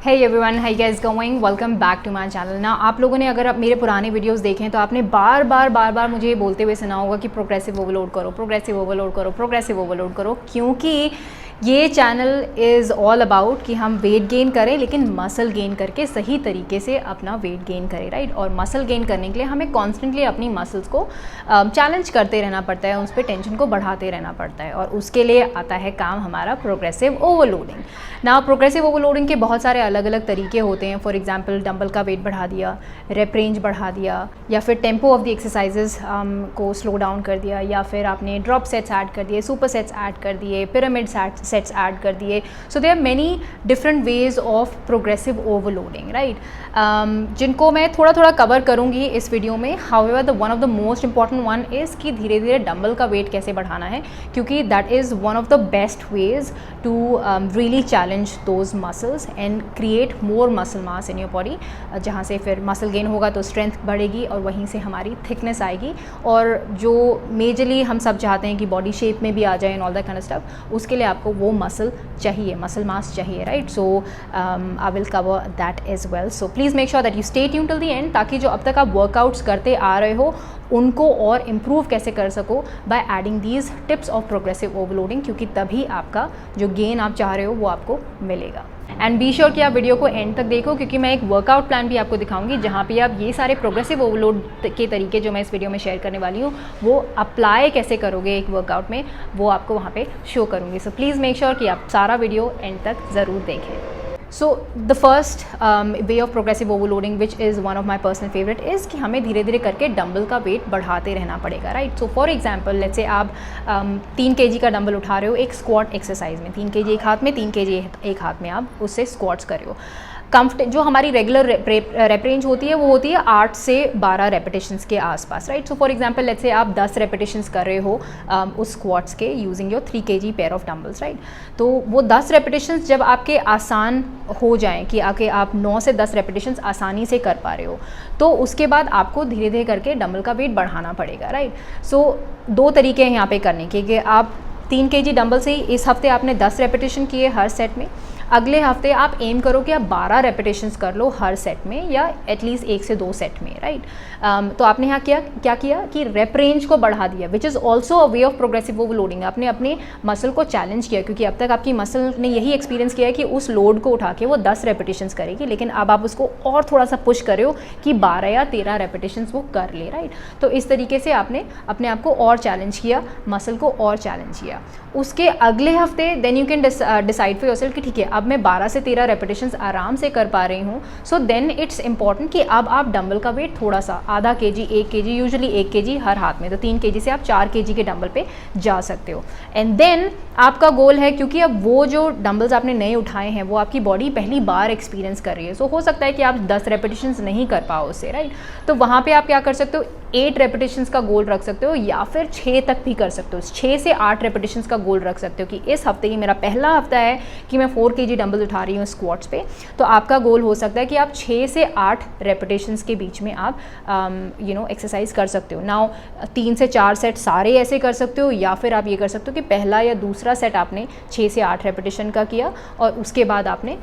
Hey everyone, how you guys going? Welcome back to my channel. ना आप लोगों ने अगर मेरे पुराने वीडियोस देखें तो आपने बार बार मुझे ये बोलते हुए सुना होगा कि प्रोग्रेसिव ओवरलोड करो, प्रोग्रेसिव ओवरलोड करो, प्रोग्रेसिव ओवरलोड करो, क्योंकि ये चैनल इज़ ऑल अबाउट कि हम वेट गेन करें लेकिन मसल गेन करके सही तरीके से अपना वेट गेन करें, राइट। और मसल गेन करने के लिए हमें कॉन्स्टेंटली अपनी मसल्स को चैलेंज करते रहना पड़ता है, उस पर टेंशन को बढ़ाते रहना पड़ता है, और उसके लिए आता है काम हमारा प्रोग्रेसिव ओवरलोडिंग। ना प्रोग्रेसिव ओवरलोडिंग के बहुत सारे अलग अलग तरीके होते हैं। फॉर एग्जांपल डंबल का वेट बढ़ा दिया, रेप रेंज बढ़ा दिया, या फिर टेम्पो ऑफ द एक्सरसाइजेस को स्लो डाउन कर दिया, या फिर आपने ड्रॉप सेट्स ऐड कर दिए, सुपर सेट्स ऐड कर दिए, पिरामिड सेट्स ऐड कर दिए। So there are many different ways of progressive overloading, right, जिनको मैं थोड़ा थोड़ा कवर करूँगी इस वीडियो में। However the one of the most important one is कि धीरे धीरे डंबल का वेट कैसे बढ़ाना है, क्योंकि that is one of the best ways to really challenge those muscles and create more muscle mass in your body, जहाँ से फिर मसल गेन होगा तो स्ट्रेंथ बढ़ेगी और वहीं से हमारी थिकनेस आएगी, और जो मेजरली हम सब चाहते हैं कि बॉडी शेप में भी आ जाए and all that kind of stuff, उसके लिए आपको वो मसल चाहिए, मसल मास चाहिए, right. So I will cover that as well. So please make sure that you stay tuned till the end, ताकि जो अब तक आप वर्कआउट्स करते आ रहे हो उनको और इम्प्रूव कैसे कर सको by adding these tips of progressive overloading, क्योंकि तभी आपका जो गेन आप चाह रहे हो वो आपको मिलेगा। एंड बी श्योर कि आप वीडियो को एंड तक देखो, क्योंकि मैं एक वर्कआउट प्लान भी आपको दिखाऊंगी जहाँ पे आप ये सारे प्रोग्रेसिव ओवरलोड के तरीके जो मैं इस वीडियो में शेयर करने वाली हूँ वो अप्लाई कैसे करोगे एक वर्कआउट में, वो आपको वहाँ पे शो करूँगी। सो प्लीज़ मेक श्योर कि आप सारा वीडियो एंड तक ज़रूर देखें। So the first way of progressive overloading which is one of my personal favourite is कि हमें धीरे धीरे करके डंबल का वेट बढ़ाते रहना पड़ेगा, right. So for example let's say आप 3 kg का डंबल उठा रहे हो एक स्क्वाट एक्सरसाइज में, 3 kg एक हाथ में, 3 kg एक हाथ में, आप उससे स्क्वाट्स कर रहे हो। जो हमारी रेगुलर रेप रेंज होती है वो होती है 8 से 12 रेपिटेशंस के आसपास, right. So for example let's say आप 10 रेपिटेशंस कर रहे हो उस स्क्वाट्स के using your 3 kg pair of dumbbells, right. तो वो 10 रेपिटेशंस जब आपके आसान हो जाएं कि आप 9 से 10 रेपिटेशंस आसानी से कर पा रहे हो, तो उसके बाद आपको धीरे धीरे करके डंबल का वेट बढ़ाना पड़ेगा, राइट। सो 2 तरीके हैं यहाँ पे करने के, कि आप 3 kg डंबल से ही इस हफ्ते आपने 10 रेपिटेशन किए हर सेट में, अगले हफ्ते आप एम करो कि आप 12 रेपिटेशंस कर लो हर सेट में, या एटलीस्ट 1 से 2 सेट में, राइट। तो आपने यहाँ क्या किया कि रेप रेंज को बढ़ा दिया, विच is also a way of progressive overloading. आपने अपने मसल को चैलेंज किया, क्योंकि अब तक आपकी मसल ने यही एक्सपीरियंस किया है कि उस लोड को उठा के वो 10 रेपिटेशंस करेगी, लेकिन अब आप उसको और थोड़ा सा पुश कर रहे हो कि 12 या 13 रेपिटेशंस वो कर ले, राइट। तो इस तरीके से आपने अपने आप को और चैलेंज किया, मसल को और चैलेंज किया। उसके अगले हफ्ते then you can decide for yourself कि ठीक है अब मैं 12 से 13 रेपिटेशंस आराम से कर पा रही हूँ। सो देन इट्स इंपॉर्टेंट कि अब आप डंबल का वेट थोड़ा सा आधा kg, 1 kg, यूजुअली 1 kg हर हाथ में, तो 3 kg से आप 4 kg के डंबल पे जा सकते हो। एंड देन आपका गोल है, क्योंकि अब वो जो डंबल्स आपने नए उठाए हैं वो आपकी बॉडी पहली बार एक्सपीरियंस कर रही है, सो हो सकता है कि आप 10 रेपिटेशंस नहीं कर पाओ उससे, राइट। तो वहाँ पे आप क्या कर सकते हो, 8 रेपिटेशंस का गोल रख सकते हो, या फिर 6 तक भी कर सकते हो, 6 से 8 रेपिटेशंस का गोल रख सकते हो कि इस हफ्ते ही मेरा पहला हफ्ता है कि मैं 4 kg डंबल उठा रही हूँ स्क्वाट्स पे। तो आपका गोल हो सकता है कि आप 6 से 8 रेपिटेशंस के बीच में आप एक्सरसाइज कर सकते हो। नाउ 3 से 4 सेट सारे ऐसे कर सकते हो, या फिर आप ये कर सकते हो कि पहला या दूसरा सेट आपने 6 से 8 रेपिटेशन का किया और उसके बाद आपने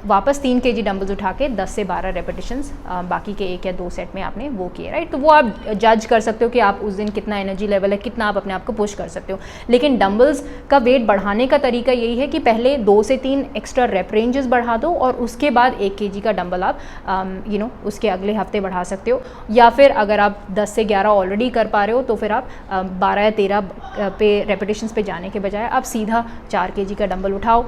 वापस 3 kg डंबल्स उठा के 10 से 12 रेपिटेशंस बाकी के 1 या 2 सेट में आपने वो किए, राइट। तो वो आप जज कर सकते हो कि आप उस दिन कितना एनर्जी लेवल है, कितना आप अपने आप को पुश कर सकते हो। लेकिन डंबल्स का वेट बढ़ाने का तरीका यही है कि पहले 2 से 3 एक्स्ट्रा रेप रेंजेस बढ़ा दो और उसके बाद 1 kg का डंबल आप उसके अगले हफ्ते बढ़ा सकते हो, या फिर अगर आप 10 से 11 ऑलरेडी कर पा रहे हो तो फिर आप 12 या 13 पे रेपिटेशंस पे जाने के बजाय आप सीधा 4 kg का डंबल उठाओ,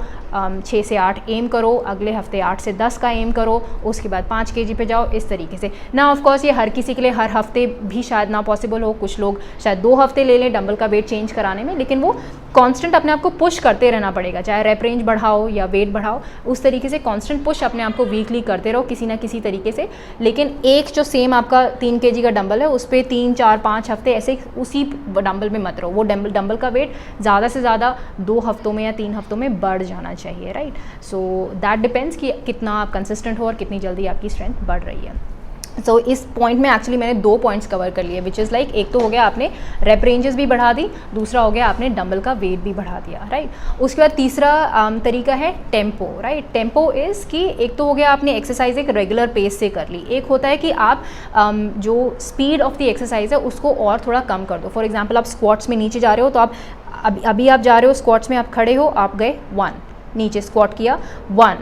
6 से 8 एम करो, अगले हफ्ते 8 से 10 का एम करो, उसके बाद 5 kg पे जाओ, इस तरीके से ना। ऑफ कोर्स ये हर किसी के लिए हर हफ्ते भी शायद ना पॉसिबल हो, कुछ लोग शायद 2 हफ्ते ले लें डंबल का वेट चेंज कराने में, लेकिन वो कांस्टेंट अपने आप को पुश करते रहना पड़ेगा, चाहे रेप रेंज बढ़ाओ या वेट बढ़ाओ, उस तरीके से कांस्टेंट पुश अपने आप को वीकली करते रहो किसी ना किसी तरीके से। लेकिन एक जो सेम आपका 3 kg का डंबल है उस पर 3, 4, 5 हफ्ते ऐसे उसी डंबल में मत रहो, वो डंबल का वेट ज़्यादा से ज़्यादा 2 हफ्तों में या 3 हफ्तों में बढ़ जाना चाहिए, राइट। सो दैट डिपेंड्स कि कितना आप कंसिस्टेंट हो और कितनी जल्दी आपकी स्ट्रेंथ बढ़ रही है। सो इस पॉइंट में एक्चुअली मैंने 2 पॉइंट्स कवर कर लिए, विच इज़ लाइक एक तो हो गया आपने रेप रेंजेस भी बढ़ा दी, दूसरा हो गया आपने डंबल का वेट भी बढ़ा दिया, राइट। उसके बाद तीसरा तरीका है टेम्पो, राइट। टेम्पो इज़ कि एक तो हो गया आपने एक्सरसाइज एक रेगुलर पेस से कर ली, एक होता है कि आप जो स्पीड ऑफ द एक्सरसाइज है उसको और थोड़ा कम कर दो। फॉर एग्जाम्पल आप स्क्वाट्स में नीचे जा रहे हो तो आप अभी आप जा रहे हो स्क्वाट्स में, आप खड़े हो, आप गए 1, नीचे स्क्वाट किया 1,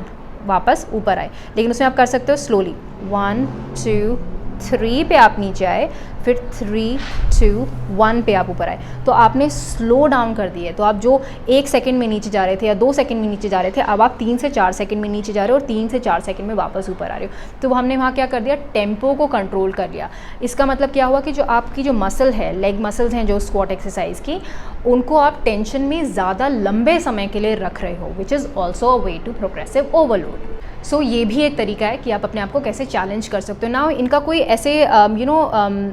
वापस ऊपर आए, लेकिन उसमें आप कर सकते हो स्लोली 1 2 3 पे आप नीचे आए, फिर 3 2 1 पे आप ऊपर आए, तो आपने स्लो डाउन कर दिए। तो आप जो 1 सेकंड में नीचे जा रहे थे या 2 सेकंड में नीचे जा रहे थे, अब आप 3 से 4 सेकंड में नीचे जा रहे हो और 3 से 4 सेकंड में वापस ऊपर आ रहे हो। तो हमने वहाँ क्या कर दिया, टेम्पो को कंट्रोल कर लिया। इसका मतलब क्या हुआ कि जो आपकी जो मसल है, लेग मसल्स हैं जो स्क्वाट एक्सरसाइज की, उनको आप टेंशन में ज़्यादा लंबे समय के लिए रख रहे हो, which is also a way to progressive overload. So ये भी एक तरीका है कि आप अपने आप को कैसे चैलेंज कर सकते हो ना। इनका कोई ऐसे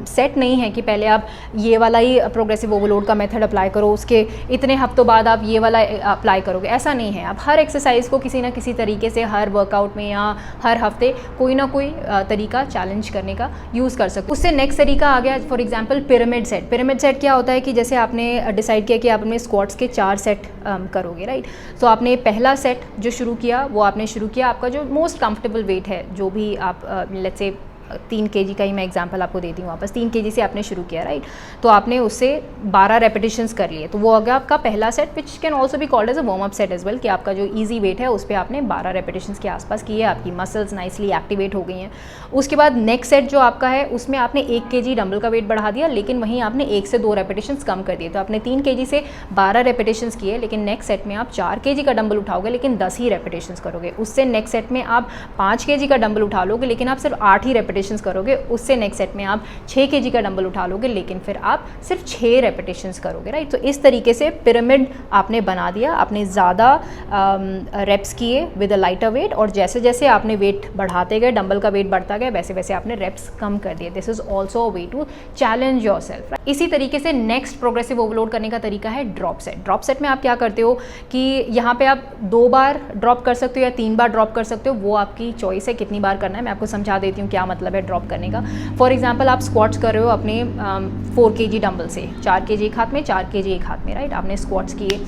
सेट नहीं है कि पहले आप ये वाला ही प्रोग्रेसिव ओवरलोड का मेथड अप्लाई करो, उसके इतने हफ्तों बाद आप ये वाला अप्लाई करोगे, ऐसा नहीं है। आप हर एक्सरसाइज को किसी ना किसी तरीके से हर वर्कआउट में या हर हफ्ते कोई ना कोई तरीका चैलेंज करने का यूज़ कर सकते हो। उससे नेक्स्ट तरीका आ गया for example pyramid set. Pyramid set क्या होता है कि जैसे आपने डिसाइड किया कि आप अपने स्क्वाट्स के 4 सेट करोगे, राइट। तो आपने पहला सेट जो शुरू किया वो आपने शुरू किया, आपका जो मोस्ट कंफर्टेबल वेट है, जो भी आप लेट्स से 3 kg का ही मैं एग्जांपल आपको देती हूँ वापस, 3 kg से आपने शुरू किया, राइट। तो आपने उससे 12 रेपिटेशंस कर लिए, तो वो हो गया आपका पहला set, which can also be called as a warm up set as well, कि आपका जो ईजी वेट है उस पर आपने 12 रेपिटेशंस के आसपास की है, आपकी मसल्स नाइसली एक्टिवेट हो गई हैं। उसके बाद नेक्स्ट सेट जो आपका है उसमें आपने 1 kg डंबल का वेट बढ़ा दिया, लेकिन वहीं आपने 1 से 2 रेपिटेशंस कम कर दिए। तो आपने 3 kg से 12 रेपिटेशंस किए, लेकिन नेक्स्ट सेट में आप 4 kg का डंबल उठाओगे लेकिन 10 ही रेपिटेशंस करोगे। उससे नेक्स्ट सेट में आप 5 kg का डंबल उठा लोगे लेकिन आप सिर्फ 8 ही रेपिटेशंस करोगे। उससे नेक्स्ट सेट में आप 6 kg का डंबल उठा लोगे लेकिन फिर आप सिर्फ 6 रेपिटेशंस करोगे, राइट। तो इस तरीके से पिरामिड आपने बना दिया, आपने ज़्यादा रेप्स किए विद अ लाइटर वेट, और जैसे जैसे आपने वेट बढ़ाते गए, डंबल का वेट बढ़ता गया, वैसे वैसे आपने रेप्स कम कर दिए। This is also a way to challenge yourself. इसी तरीके से नेक्स्ट प्रोग्रेसिव ओवरलोड करने का तरीका है ड्रॉप सेट। ड्रॉप सेट में आप क्या करते हो कि यहाँ पे आप 2 बार ड्रॉप कर सकते हो या 3 बार ड्रॉप कर सकते हो, वो आपकी चॉइस है कितनी बार करना है। मैं आपको समझा देती हूँ क्या मतलब है ड्रॉप करने का। फॉर एग्जाम्पल आप स्क्वाट्स कर रहे हो अपने 4 kg डंबल से, 4 kg एक हाथ में, 4 kg एक हाथ में, राइट। आपने स्क्वाट्स किए,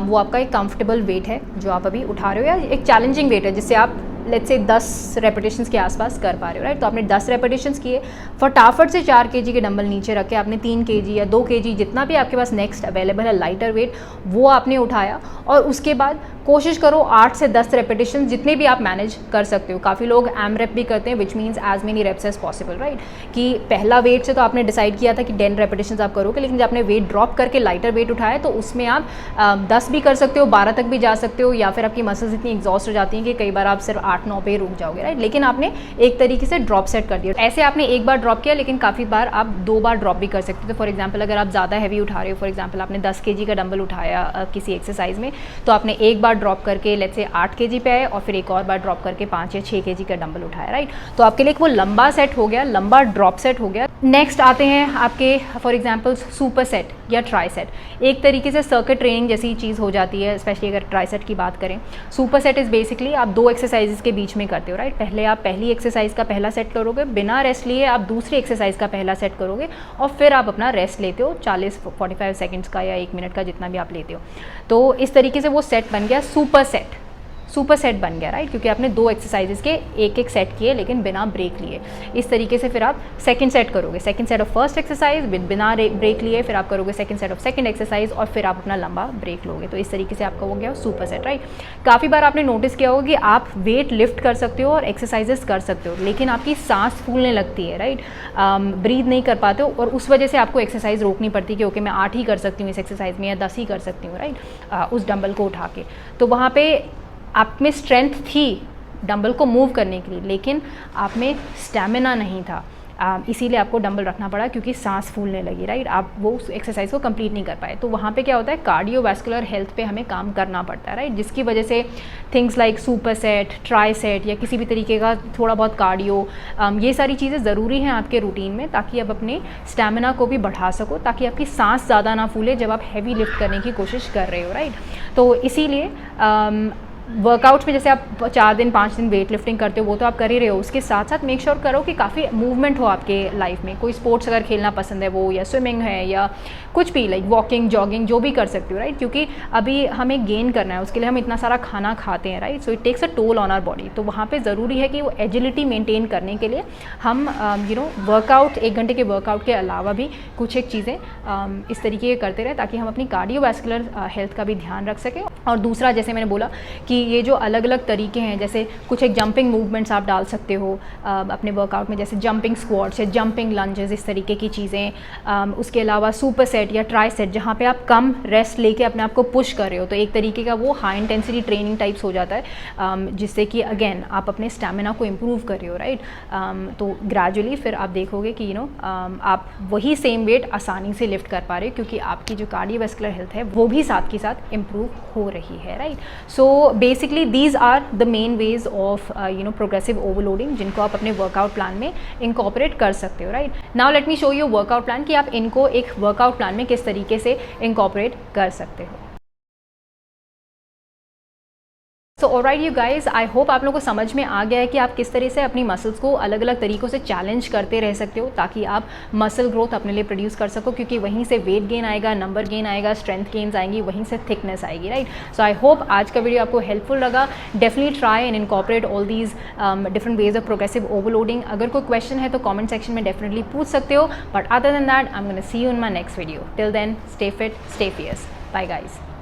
वो आपका एक कंफर्टेबल वेट है जो आप अभी उठा रहे हो, या एक चैलेंजिंग वेट है जिससे आप लेट्स से 10 रेपिटेशंस के आसपास कर पा रहे हो, राइट। तो आपने 10 रेपिटेशंस किए, फटाफट से 4 kg के डंबल नीचे रखे, आपने 3 kg या 2 kg जितना भी आपके पास नेक्स्ट अवेलेबल है लाइटर वेट, वो आपने उठाया, और उसके बाद कोशिश करो 8 से 10 रेपिटेशन जितने भी आप मैनेज कर सकते हो। काफ़ी लोग एम रेप भी करते हैं, which means as many reps as possible, right. कि पहला वेट से तो आपने डिसाइड किया था कि 10 रेपिटेशन आप करोगे, लेकिन जब आपने वेट ड्रॉप करके लाइटर वेट उठाया तो उसमें आप 10 भी कर सकते हो, 12 तक भी जा सकते हो, या फिर आपकी मसल्स इतनी एग्जॉस्ट हो जाती हैं कि कई बार आप सिर्फ 8-9 पे रुक जाओगे, राइट। लेकिन आपने एक तरीके से ड्रॉप सेट कर दिया। ऐसे आपने एक बार ड्रॉप किया, लेकिन काफ़ी बार आप 2 बार ड्रॉप भी कर सकते हो। तो फॉर एग्जाम्पल अगर आप ज़्यादा हैवी उठा रहे हो, फॉर एग्जाम्पल आपने 10 kg का डंबल उठाया किसी एक्सरसाइज में, तो आपने एक बार ड्रॉप करके लेट्स से 8 kg पे आए और फिर एक और बार ड्रॉप करके 5 या 6 kg का डंबल उठाया, राइट। तो आपके लिए एक वो लंबा सेट हो गया, लंबा ड्रॉप सेट हो गया। नेक्स्ट आते हैं आपके फॉर एग्जांपल सुपर सेट या ट्राई सेट। एक तरीके से सर्किट ट्रेनिंग जैसी चीज़ हो जाती है, स्पेशली अगर ट्राई सेट की बात करें। सुपर सेट इज़ बेसिकली आप 2 एक्सरसाइजेस के बीच में करते हो, राइट। पहले आप पहली एक्सरसाइज का पहला सेट करोगे, बिना रेस्ट लिए आप दूसरी एक्सरसाइज का पहला सेट करोगे, और फिर आप अपना रेस्ट लेते हो 40-45 सेकेंड्स का या 1 मिनट का, जितना भी आप लेते हो। तो इस तरीके से वो सेट बन गया सुपर सेट, सुपर सेट बन गया, राइट। क्योंकि आपने 2 एक्सरसाइजेस के एक सेट किए लेकिन बिना ब्रेक लिए। इस तरीके से फिर आप सेकंड सेट करोगे, second set of first exercise बिना ब्रेक लिए, फिर आप करोगे second set of second exercise, और फिर आप अपना लंबा ब्रेक लोगे। तो इस तरीके से आपका हो गया सुपर सेट, राइट। काफ़ी बार आपने नोटिस किया होगा कि आप वेट लिफ्ट कर सकते हो और एक्सरसाइजेस कर सकते हो, लेकिन आपकी सांस फूलने लगती है, राइट। ब्रीथ नहीं कर पाते हो, और उस वजह से आपको एक्सरसाइज रोकनी पड़ती है कि ओके मैं 8 ही कर सकती हूँ इस एक्सरसाइज में, या 10 ही कर सकती हूँ, राइट, उस डंबल को उठा के। तो वहाँ पे आप में स्ट्रेंथ थी डंबल को मूव करने के लिए, लेकिन आप में स्टैमिना नहीं था, इसीलिए आपको डंबल रखना पड़ा, क्योंकि सांस फूलने लगी, राइट। आप वो उस एक्सरसाइज को कंप्लीट नहीं कर पाए। तो वहाँ पे क्या होता है, कार्डियोवैस्कुलर हेल्थ पे हमें काम करना पड़ता है, राइट। जिसकी वजह से things like super set, try set, या किसी भी तरीके का थोड़ा बहुत कार्डियो, ये सारी चीज़ें ज़रूरी हैं आपके रूटीन में, ताकि आप अपने स्टैमिना को भी बढ़ा सको, ताकि आपकी सांस ज़्यादा ना फूले जब आप हैवी लिफ्ट करने की कोशिश कर रहे हो, राइट। तो इसीलिए वर्कआउट्स में जैसे आप 4 दिन 5 दिन वेट लिफ्टिंग करते हो वो तो आप कर ही रहे हो, उसके साथ साथ मेक श्योर करो कि काफ़ी मूवमेंट हो आपके लाइफ में। कोई स्पोर्ट्स अगर खेलना पसंद है वो, या स्विमिंग है, या कुछ भी लाइक वॉकिंग जॉगिंग जो भी कर सकते हो, राइट। क्योंकि अभी हमें गेन करना है, उसके लिए हम इतना सारा खाना खाते हैं, right. So it takes a toll on our body. तो वहाँ पे ज़रूरी है कि वो एजिलिटी मेंटेन करने के लिए हम वर्कआउट 1 घंटे के वर्कआउट के अलावा भी कुछ एक चीज़ें इस तरीके के करते रहे, ताकि हम अपनी कार्डियोवैस्कुलर हेल्थ का भी ध्यान रख सकें। और दूसरा, जैसे मैंने बोला कि ये जो अलग अलग तरीके हैं, जैसे कुछ एक जंपिंग मूवमेंट्स आप डाल सकते हो अपने वर्कआउट में, जैसे जंपिंग स्क्वाट्स या जंपिंग लंजेस, इस तरीके की चीज़ें। उसके अलावा सुपर सेट या ट्राई सेट, जहाँ पे आप कम रेस्ट लेके अपने आप को पुश कर रहे हो, तो एक तरीके का वो हाई इंटेंसिटी ट्रेनिंग टाइप्स हो जाता है, जिससे कि अगेन आप अपने स्टैमिना को इम्प्रूव कर रहे हो, राइट। तो ग्रेजुअली फिर आप देखोगे कि आप वही सेम वेट आसानी से लिफ्ट कर पा रहे हो, क्योंकि आपकी जो कार्डियोवैस्कुलर हेल्थ है वो भी साथ के साथ इम्प्रूव हो रही है, right. So basically these are the main ways of progressive overloading, जिनको आप अपने वर्कआउट प्लान में इंकॉर्पोरेट कर सकते हो, right. Now let me show you workout plan कि आप इनको एक वर्कआउट प्लान में किस तरीके से इंकॉर्पोरेट कर सकते हो। So alright you guys, I hope आप लोगों को समझ में आ गया है कि आप किस तरह से अपनी मसल्स को अलग अलग तरीक़ों से चैलेंज करते रह सकते हो, ताकि आप मसल ग्रोथ अपने लिए प्रोड्यूस कर सको, क्योंकि वहीं से वेट गेन आएगा, नंबर गेन आएगा, स्ट्रेंथ गेन्स आएंगी, वहीं से थिकनेस आएगी, राइट। सो आई होप आज का वीडियो आपको हेल्पफुल लगा। Definitely try and incorporate all these different ways of progressive overloading. अगर कोई क्वेश्चन है तो कॉमेंट सेक्शन में डेफिनेटली पूछ सकते हो, but other than that I am gonna see you in my next video. Till then stay fit, stay fierce, bye guys.